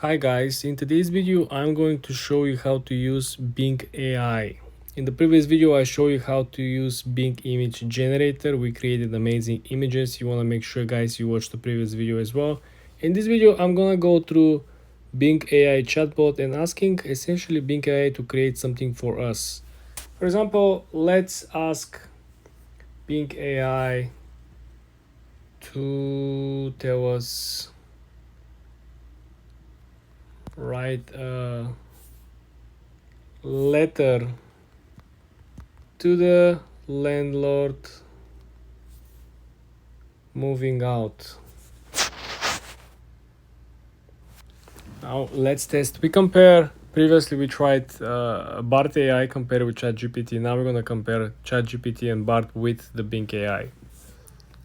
Hi guys, in today's video I'm going to show you how to use Bing AI. In the previous video I showed you how to use Bing image generator. We created amazing images. You want to make sure guys you watch the previous video as well. In this video I'm gonna go through Bing AI chatbot and asking essentially Bing AI to create something for us. For example, let's ask Bing AI to tell us write a letter to the landlord moving out. Now let's test. We compare. Previously we tried Bart AI compared with ChatGPT. Now we're gonna compare ChatGPT and Bart with the Bing AI.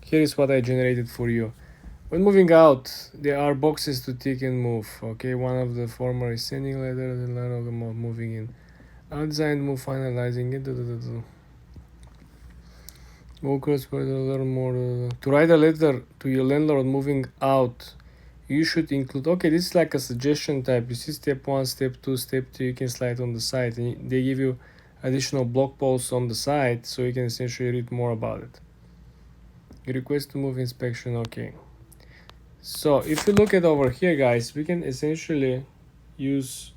Here is what I generated for you. When moving out, there are boxes to tick and move. Okay, one of the former is sending letter, the line of the moving in. Outside move, finalizing it. Workers will learn more. To write a letter to your landlord moving out, you should include. Okay, this is like a suggestion type. You see step 1, step 2, step 3. You can slide on the side, and they give you additional blog posts on the side, so you can essentially read more about it. Request to move inspection. Okay. So if you look at over here, guys, we can essentially use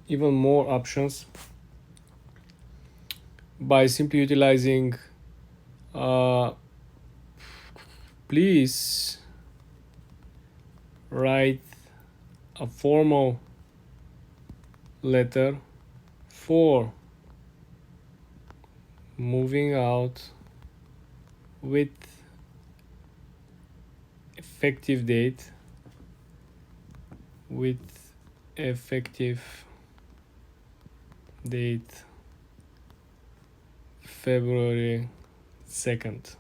even more options by simply utilizing please write a formal letter for moving out with effective date February 2nd.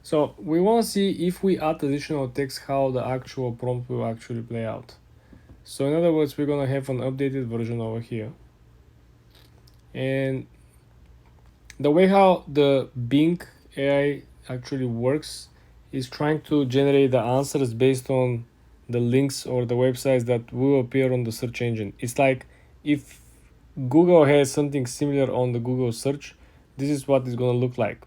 So we want to see if we add additional text how the actual prompt will actually play out. So in other words, we're gonna have an updated version over here, and the way how the Bing AI actually works is trying to generate the answers based on the links or the websites that will appear on the search engine. It's like if Google has something similar on the Google search, this is what it's going to look like.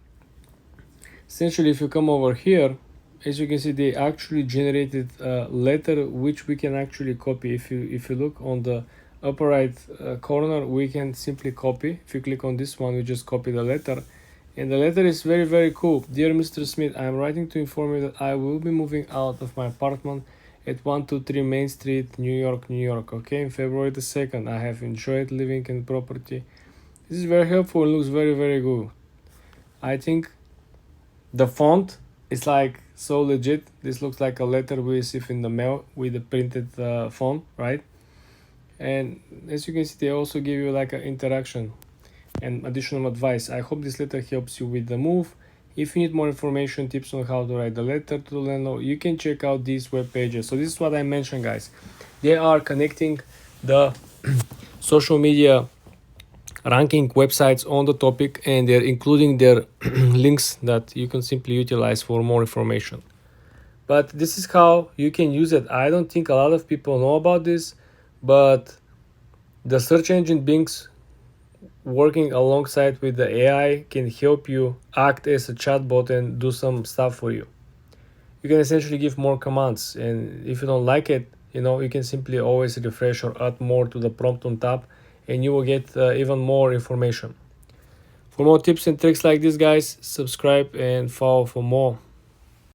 Essentially, if you come over here, as you can see, they actually generated a letter which we can actually copy. If you look on the upper right corner, we can simply copy. If you click on this one, we just copy the letter, and the letter is very cool. Dear Mr. Smith, I am writing to inform you that I will be moving out of my apartment at 123 Main Street, New York. Okay, in February the 2nd. I have enjoyed living in property. This is very helpful and looks very good. I think the font is like so legit. This looks like a letter we receive in the mail with the printed font, right? And as you can see, they also give you like an interaction and additional advice. I hope this letter helps you with the move. If you need more information, tips on how to write the letter to the landlord, you can check out these web pages. So this is what I mentioned, guys. They are connecting the social media ranking websites on the topic, and they're including their links that you can simply utilize for more information. But this is how you can use it. I don't think a lot of people know about this, but the search engine Bing's working alongside with the AI can help you act as a chatbot and do some stuff for you. You can essentially give more commands, and if you don't like it, you can simply always refresh or add more to the prompt on top, and you will get even more information. For more tips and tricks like this, guys, subscribe and follow for more.